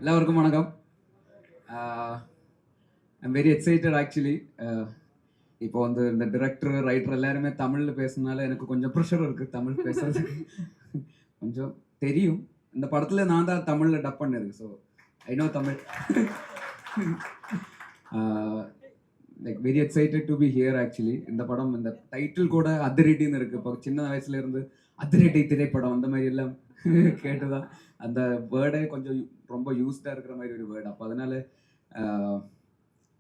എല്ലാവർക്കും വണക്കം. I am very excited actually. இப்போ வந்து இந்த டிரெக்டர் ரைட்டர் எல்லாருமே தமிழில் பேசுனால எனக்கு கொஞ்சம் ப்ரெஷர் இருக்குது தமிழ் பேசுறதுக்கு. கொஞ்சம் தெரியும். இந்த படத்தில் நான் தான் தமிழில் டப் பண்ணிருக்கு. So I know Tamil. Like very excited to be here actually. இந்த படம் இந்த டைட்டில் கூட அதிரடின்னு இருக்குது. இப்போ சின்ன வயசுலேருந்து அதிரடி திரைப்படம் அந்த மாதிரி எல்லாம் கேட்டுதான் அந்த வேர்டே கொஞ்சம் ரொம்ப யூஸ்டாக இருக்கிற மாதிரி ஒரு வேர்டு. அப்போ அதனால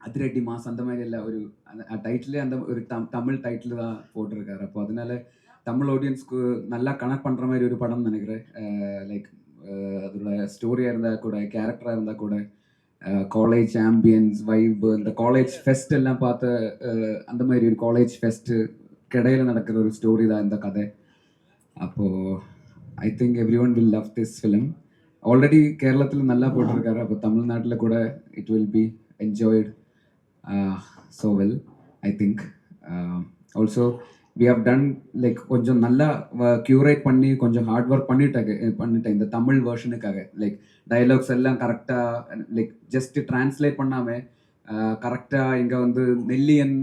அதிரடி மாஸ் அந்த மாதிரி எல்லாம் ஒரு அந்த டைட்டிலே அந்த ஒரு தமிழ் டைட்டில் தான் போட்டிருக்காரு. அப்போ அதனால தமிழ் ஆடியன்ஸ்க்கு நல்லா கனெக்ட் பண்ணுற மாதிரி ஒரு படம்னு நினைக்கிறேன். லைக் அதோட ஸ்டோரியாக இருந்தால் கூட, கேரக்டராக இருந்தால் கூட, காலேஜ் ஆம்பியன்ஸ் வைப், இந்த காலேஜ் ஃபெஸ்ட் எல்லாம் பார்த்த அந்த மாதிரி ஒரு காலேஜ் ஃபெஸ்ட்டு கிடையில நடக்கிற ஒரு ஸ்டோரி தான் இந்த கதை. அப்போது I think every one will love this film. Already கேரளத்தில் நல்லா போட்டிருக்காரு. அப்போ தமிழ்நாட்டில் கூட it will B enjoyed so well, I think. Also we have done like கொஞ்சம் நல்லா க்யூரேட் பண்ணி கொஞ்சம் ஹார்ட் ஒர்க் பண்ணிட்டேன் இந்த தமிழ் வெர்ஷனுக்காக. லைக் டயலாக்ஸ் எல்லாம் கரெக்டாக லைக் ஜஸ்ட் டிரான்ஸ்லேட் பண்ணாமல் கரெக்டாக இங்கே வந்து நெல்லியன்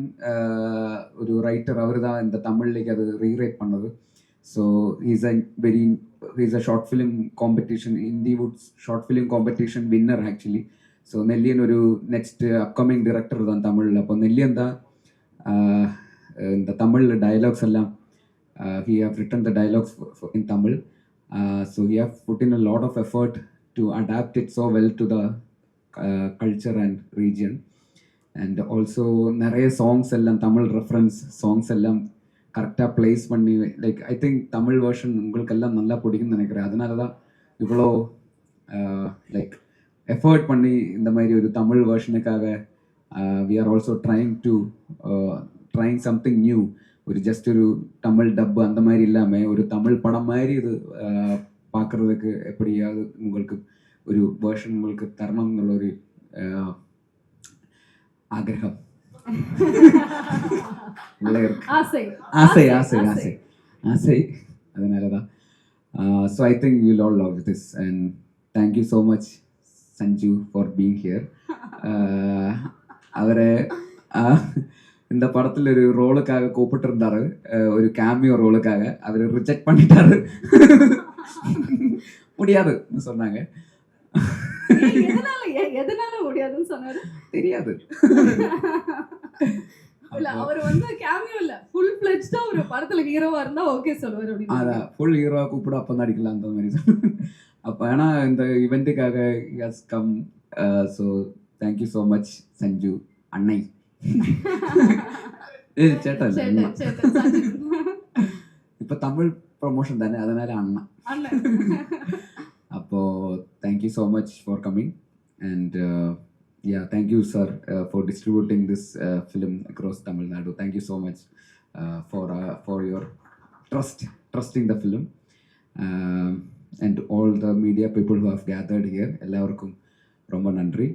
ஒரு ரைட்டர் அவர் தான் இந்த தமிழ்லேக்கு அது ரீரைட் பண்ணது. So he's a short film competition, Indiewood's short film competition winner actually. So நெல்லியன் ஒரு நெக்ஸ்ட் அப்கமிங் டிரெக்டர் தான் தமிழில். அப்போ நெல்லியன் தான் இந்த தமிழ் டயலாக்ஸ் எல்லாம் he have written the dialogues in Tamil. So he have put in a lot of effort to adapt it so well to the culture and region. And also நிறைய songs எல்லாம் Tamil reference songs எல்லாம் கரெக்டாக place பண்ணி like I think Tamil version உங்களுக்கெல்லாம் நல்லா பிடிக்கும்னு நினைக்கிறேன். அதனால தான் இவ்வளோ லைக் எஃபர்ட் பண்ணி இந்த மாதிரி ஒரு தமிழ் வேர்ஷனுக்காக we are also trying something new. ஒரு ஜஸ்ட் ஒரு தமிழ் டப்பு அந்த மாதிரி இல்லாமல் ஒரு தமிழ் படம் மாதிரி இது பார்க்குறதுக்கு எப்படியாவது உங்களுக்கு ஒரு வேர்ஷன் உங்களுக்கு தரணும்னு ஒரு ஆகிரகம். ஆசை ஆசை ஆசை ஆசை ஆசை அதனால தான். So I think you all love this and thank you so much Sanju for being here. அவரை இந்த படத்தில் ஒரு ரோலுக்காக கூப்பிட்டுருந்தாரு, ஒரு கேமியோ ரோலுக்காக. அவர் ரிஜெக்ட் பண்ணிட்டாரு, முடியாதுன்னு சொன்னாங்க. தெரியாது. இல்ல அவர் வந்து கேமியோ இல்ல ஃபுல் ஃப்ளெஜ்டா ஒரு படத்துல ஹீரோவா இருந்தா ஓகே சொல்வார் அப்படி. அதான் ஃபுல் ஹீரோவா கூப்பிட அப்போ தான் அடிக்கலாம் அந்த மாதிரி. அப்போ ஏன்னா இந்த இவெண்ட்டுக்காக has come. So thank you so much Sanju அன்னை. சேட்டா இல்லை, இப்போ தமிழ் ப்ரொமோஷன் தானே, அதனால அண்ணா. அப்போ thank you so much for coming. And yeah, thank you sir for distributing this film across Tamil Nadu. Thank you so much for your trusting the film, and all the media people who have gathered here. Ellavarkum romba nandri.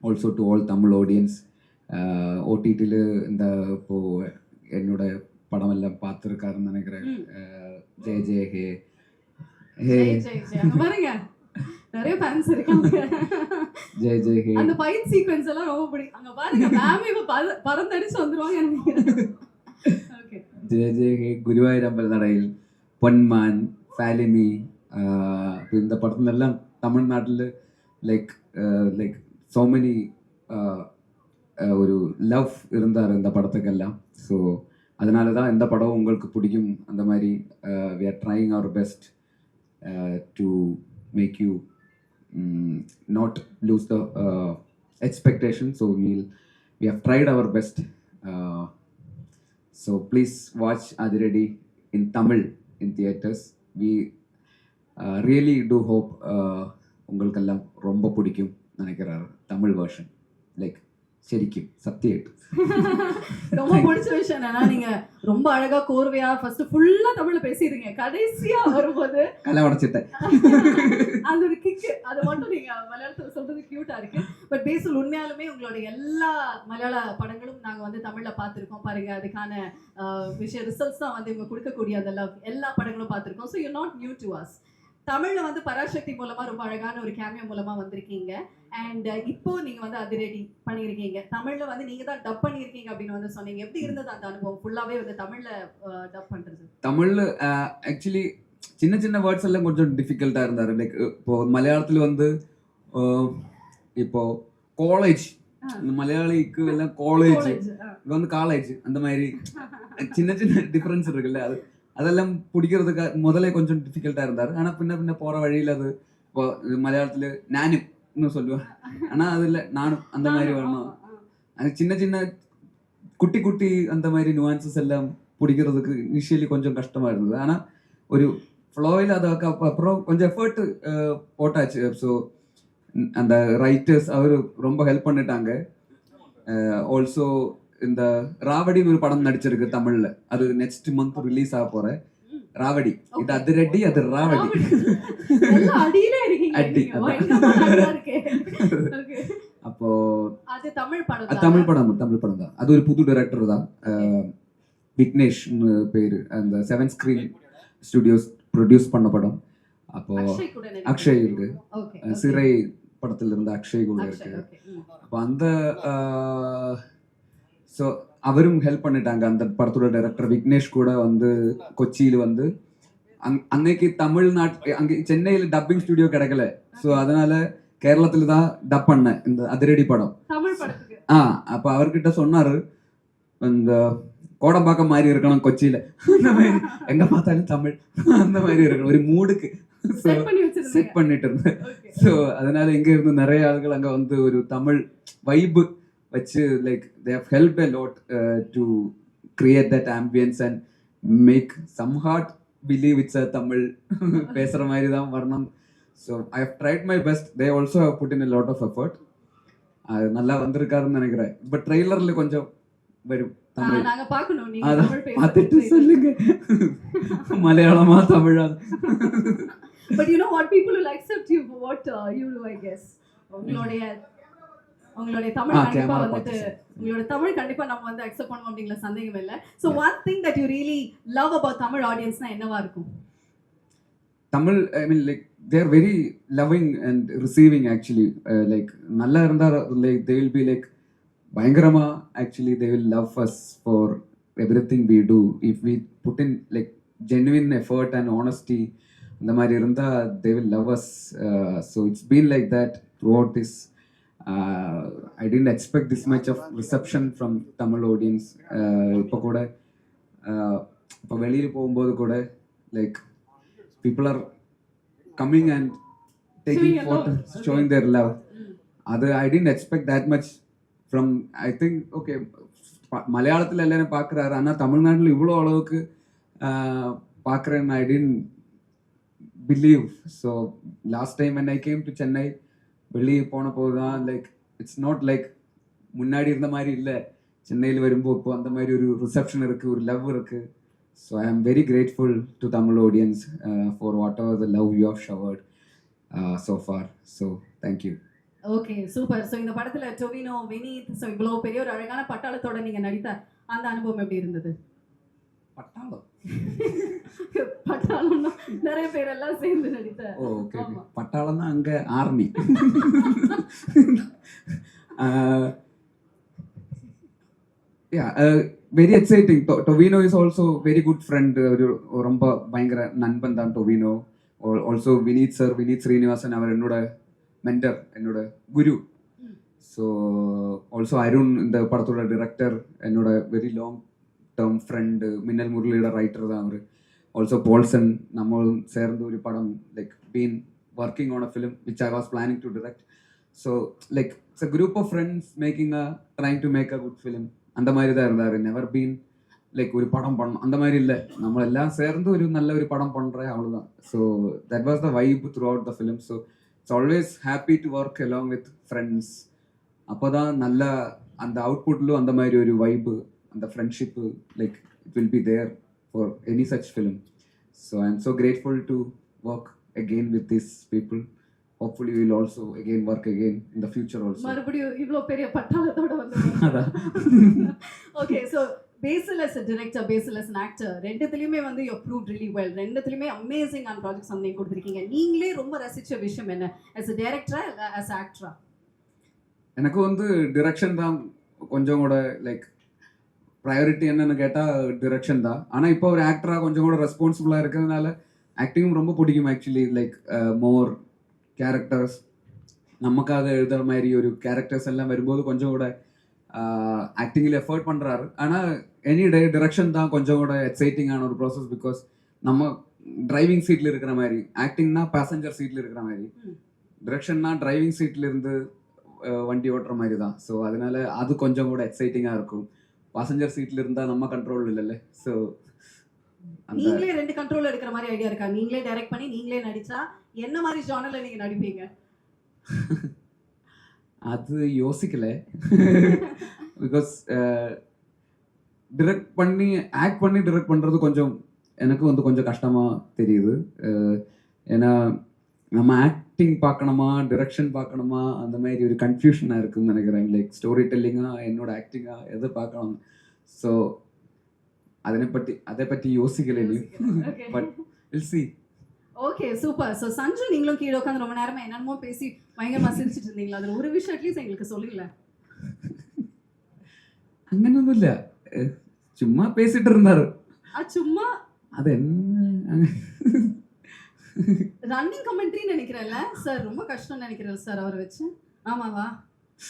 Also to all Tamil audience, OTT la inda po ennoda padam ellam paathirukkarnu nenikiren. Jay Jay Hey anga paringa நிறைய fans இருக்காங்க. ஜெய் ஜெய் ஹே அந்த fight sequence எல்லாம் ரொம்ப பிடிக்கும். அங்க பாருங்க ma'am இப்ப பறந்தடிச்சு வந்துருவாங்க நினைக்கிறேன். ஓகே. ஜெய் ஜெய் ஹே, ഗുരുവായൂർ അമ്പലനടയിൽ, പൊന്മാൻ, ഫാലിമി, இந்த படத்துல எல்லாம் தமிழ்நாட்டில் லைக் சோ மெனி ஒரு லவ் இருந்தார் இந்த படத்துக்கெல்லாம். ஸோ அதனால தான் இந்த படம் உங்களுக்கு பிடிக்கும். அந்த மாதிரி we are trying our best to make you not lose the expectation. So we have tried our best. So please watch Adiradi in Tamil in theaters. We really do hope ungalkellam romba pidikum nenikirar Tamil version. Like சரிக்கும் சத்தியம் ரொம்ப பிடிச்ச விஷயம் என்னன்னா, நீங்க ரொம்ப அழகா கோர்வையா first ஃபுல்லா தமிழ்ல பேசிடுங்க, கடைசியா வரும்போது கலை உடைச்சிட்டேன் அந்த ஒரு கிக் அது மட்டும் நீங்க மலையாளத்துல சொல்றது கியூட்டா இருக்கு. பட் பேசல் உண்மையாலுமே உங்களோட எல்லா மலையாள படங்களும் நாங்க வந்து தமிழ்ல பார்த்திருக்கோம். பாருங்க அதுக்கான விஷயம் ரிசல்ட்ஸ் தான் வந்து இவங்க கொடுக்கக்கூடிய அந்த லவ் எல்லா படங்களும் பார்த்திருக்கோம். So you not new to us. தமிழ்ல வந்து பராசக்தி மூலமா ரொம்ப அழகான ஒரு கேமியோ மூலமா வந்திருக்கீங்க. அண்ட் இப்போ நீங்க வந்து அதிரடி பண்ணியிருக்கீங்க. தமிழ்ல வந்து நீங்க தான் டப் பண்ணியிருக்கீங்க அப்படின்னு வந்து சொன்னீங்க. எப்படி இருந்தது அந்த அனுபவம்? ஃபுல்லாவே வந்து தமிழ்ல டப் பண்றது. தமிழ்ல ஆக்சுவலி சின்ன சின்ன வேர்ட்ஸ் எல்லாம் கொஞ்சம் டிஃபிகல்ட்டா இருந்தாரு. லைக் இப்போ மலையாளத்துல வந்து இப்போ காலேஜ், மலையாளிக்கு எல்லாம் காலேஜ், காலேஜ். இது வந்து காலேஜ் அந்த மாதிரி சின்ன சின்ன டிஃபரன்ஸ் இருக்குல்ல, அதெல்லாம் பிடிக்கிறதுக்கு முதல்ல கொஞ்சம் டிஃபிகல்ட்டா இருந்தாரு. ஆனா பின்ன போற வழியில அது இப்போ மலையாளத்துல நானும் சொல்லுவேன், ஆனா அதுல நானும் அந்த மாதிரி வரணும். அது சின்ன சின்ன குட்டி குட்டி அந்த மாதிரி நுவான்சஸ் எல்லாம் பிடிக்கிறதுக்கு இனிஷியலி கொஞ்சம் கஷ்டமா இருந்தது. ஆனா ஒரு ஃப்ளோவில் அதை அப்புறம் கொஞ்சம் எஃபர்ட் போட்டாச்சு. ஸோ அந்த ரைட்டர்ஸ் அவர் ரொம்ப ஹெல்ப் பண்ணிட்டாங்க. ஆல்சோ இந்த ராவடின்னு ஒரு படம் நடிச்சிருக்கு தமிழ்ல, அது நெக்ஸ்ட் மந்த் ரிலீஸ் ஆக போற ராவடி. இது அதிரடி, அது ராவடி. அடி. அப்போ தமிழ் படம் தான். அது ஒரு புது டைரக்டர் தான், விக்னேஷ் பேரு. அந்த 7 ஸ்கிரீன் ஸ்டுடியோஸ் ப்ரொடியூஸ் பண்ண படம். அப்போ அக்ஷய் இருக்கு, சிறை படத்துல இருந்து அக்ஷய் கூட இருக்கு. அப்போ அந்த ஸோ அவரும் ஹெல்ப் பண்ணிட்டாங்க. அந்த படத்தோட டைரக்டர் விக்னேஷ் கூட வந்து கொச்சியில் வந்து அன்னைக்கு தமிழ்நாட்டு அங்கே சென்னையில் டப்பிங் ஸ்டுடியோ கிடைக்கல. ஸோ அதனால கேரளத்துல தான் டப் பண்ணேன் இந்த அதிரடி படம். அப்போ அவர்கிட்ட சொன்னாரு, இந்த கோடம்பாக்கம் மாதிரி இருக்கணும் கொச்சியில, அந்த மாதிரி எங்க பார்த்தாலும் தமிழ் அந்த மாதிரி இருக்கணும், ஒரு மூடுக்கு செட் பண்ணிட்டு இருந்தேன். ஸோ அதனால இங்க இருந்து நிறைய ஆட்கள் அங்க வந்து ஒரு தமிழ் வைபு வச்சு, like they have helped a lot to create that ambience and make some heart believe it's a Tamil பேசுற மாதிரி தான் வரணும். So I have tried my best. They also have put in a lot of effort. அது நல்லா வந்திருக்காருன்னு நினைக்கிறேன். But ட்ரெய்லர்ல கொஞ்சம் வரும் தமிழ், நாங்க பார்க்கணும். நீங்க அத தமிழ் பார்த்துட்டு சொல்லுங்க மலையாளமா தமிழா. But you know what, people will accept you for what you do, I guess. உங்களுடைய தமிழ் கண்டிப்பா வந்துட்டு உங்களோட தமிழ் கண்டிப்பா நம்ம வந்து அக்செப்ட் பண்ணுவோம் அப்படிங்கிற சந்தேகம் இல்லை. So one thing that you really love about Tamil audience-னா என்னவா இருக்கும்? Tamil, I mean, like they are very loving and receiving actually. Like நல்லா இருந்தா like they will be like பயங்கரமா, actually they will love us for everything we do. If we put in like genuine effort and honesty, அந்த மாதிரி இருந்தா they will love us. So it's been like that throughout this. I didn't expect this much of reception from Tamil audience. இப்போ கூட இப்போ வெளியில் போகும்போது கூட like people are coming and taking photos, showing their love. அது I didn't expect that much from, I think, okay, மலையாளத்தில் எல்லாரும் பார்க்குறாரு, ஆனால் தமிழ்நாட்டில் இவ்வளோ அளவுக்கு பார்க்குறேன்னு I didn't believe. So last time when I came to Chennai, வெளியே போன போது தான் லைக் இட்ஸ் நாட் லைக் முன்னாடி இருந்த மாதிரி இல்லை. சென்னையில் வரும்போது இப்போ அந்த மாதிரி ஒரு ரிசப்ஷன் இருக்குது, ஒரு லவ் இருக்குது. So I am very grateful to Tamil audience for whatever the love you have showered so far. So thank you. Okay, super. So இந்த படத்துல டொவினோ, வினீத், ஸோ இவ்வளோ பெரிய ஒரு அழகான பட்டாளத்தோட நீங்க நடித்த அந்த அனுபவம் எப்படி இருந்தது? பட்டாளம்னா நிறைய பேர் எல்லாம் சேர்ந்து நடித்த. ஓகே, பட்டாளம் தான் அங்க army. Very exciting. Tovino is also very good friend. ஒரு ரொம்ப பயங்கர நண்பன் தான் டொவினோ. ஆல்சோ வினீத் சார், வினீத் ஸ்ரீனிவாசன், அவர் என்னோட மென்டர், என்னோட குரு. ஸோ ஆல்சோ அருண், இந்த படத்தோட டிரெக்டர், என்னோட வெரி லாங் டேர்ம் ஃப்ரெண்டு. மின்னல் முரளியோட ரைட்டர் தான் அவர். ஆல்சோ போல்சன், நம்மளும் சேர்ந்து ஒரு படம் like been working on a film which I was planning to direct. So like it's a group of friends making trying to make a good film. அந்த மாதிரி தான் இருந்தார். நெவர் பீன் லைக் ஒரு படம் பண்ணணும் அந்த மாதிரி இல்லை, നമ്മളെല്ലാം சேர்ந்து ஒரு நல்ல ஒரு படம் பண்ணுறேன், அவ்வளோதான். So that was the vibe through out the film. So it's always happy to work along with friends. அப்போ தான் நல்ல அந்த அவுட்புட்லும் அந்த மாதிரி ஒரு வைப்பு, அந்த friendship, like it will be there for any such film. So I am so grateful to work again with these people. Hopefully we will also again work again in the future also. மறுபடியும் இவ்ளோ பெரிய பட்டாளத்தோட வந்து. Okay, so Basil as a director, Basil as an actor, ரெண்டுத்துலயுமே வந்து you proved really well. ரெண்டுத்துலயுமே amazing ஆன projects வந்து நீங்க கொடுத்துருக்கீங்க. நீங்களே ரொம்ப ரசிச்ச விஷயம் என்ன as a director இல்ல as a actor? எனக்கு வந்து டிரெக்ஷன் தான் கொஞ்சம் கூட லைக் ப்ரையாரிட்டி என்னன்னு கேட்டால் டிரெக்ஷன் தான். ஆனால் இப்போ ஒரு ஆக்டராக கொஞ்சம் கூட ரெஸ்பான்சிபிளாக இருக்கிறதுனால ஆக்டிங்கும் ரொம்ப பிடிக்கும் ஆக்சுவலி. லைக் மோர் கேரக்டர்ஸ் நமக்காக எழுதுகிற மாதிரி ஒரு கேரக்டர்ஸ் எல்லாம் வரும்போது கொஞ்சம் கூட ஆக்டிங்கில் எஃபர்ட் பண்ணுறாரு. ஆனால் எனி டே டிரெக்ஷன் தான் கொஞ்சம் கூட எக்ஸைட்டிங்கான ஒரு ப்ராசஸ். பிகாஸ் நம்ம டிரைவிங் சீட்டில் இருக்கிற மாதிரி, ஆக்டிங்னா பேசஞ்சர் சீட்டில் இருக்கிற மாதிரி, டிரெக்ஷன்னா டிரைவிங் சீட்டில் இருந்து வண்டி ஓட்டுற மாதிரி தான். ஸோ அதனால அது கொஞ்சம் கூட எக்ஸைட்டிங்காக இருக்கும். பாசஞ்சர் சீட்டில் இருந்தால் நம்ம கண்ட்ரோல் இல்லைல்ல. ஸோ நீங்களே ரெண்டு கண்ட்ரோல் எடுக்கிற மாதிரி ஐடியா இருக்கா? நீங்களே டைரக்ட் பண்ணி நீங்களே நடிச்சா என்ன மாதிரி ஜானர்ல நீங்க நடிப்பீங்க? அது யோசிக்கல. பிகாஸ் டிரெக்ட் பண்ணி ஆக்ட் பண்ணி டிரெக்ட் பண்ணுறது கொஞ்சம் எனக்கு வந்து கொஞ்சம் கஷ்டமாக தெரியுது. ஏன்னா நம்ம ஆக்டிங் பார்க்கணுமா டிரெக்ஷன் பார்க்கணுமா அந்த மாதிரி ஒரு கன்ஃபியூஷனாக இருக்குன்னு நினைக்கிறேன். லைக் ஸ்டோரி டெல்லிங்காக என்னோட ஆக்டிங்காக எதை பார்க்கணும். ஸோ அதை பற்றி யோசிக்கல. But will see. Okay, super. So Sanju, நீங்களும் கீழே உட்காந்து ரொம்ப நேரமா என்னென்னமோ பேசி பயங்கரமா சிரிச்சிட்டு இருந்தீங்களா? அதில் ஒரு விஷயம் அட்லீஸ்ட் எங்களுக்கு சொல்லுங்களேன். അങ്ങനൊന്നും ഇല്ല, ചുമ്മാ പേസിട്ട് இருந்தாரு. சும்மா அது என்ன ரன்னிங் கமெண்ட்ரின்னு நினைக்கிறேன்ல சார்? ரொம்ப கஷ்டம் நினைக்கிறேன் சார் அவரை வச்சு. ஆமாவா?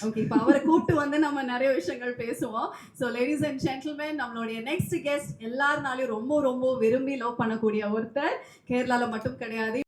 ஓகே, இப்போ அவரை கூப்பிட்டு வந்து நம்ம நிறைய விஷயங்கள் பேசுவோம். ஸோ லேடிஸ் அண்ட் ஜென்டில்மேன், நம்மளுடைய நெக்ஸ்ட் கெஸ்ட் எல்லாருனாலையும் ரொம்ப ரொம்ப விரும்பி லவ் பண்ணக்கூடிய ஒருத்தர், கேரளாவில் மட்டும் கிடையாது.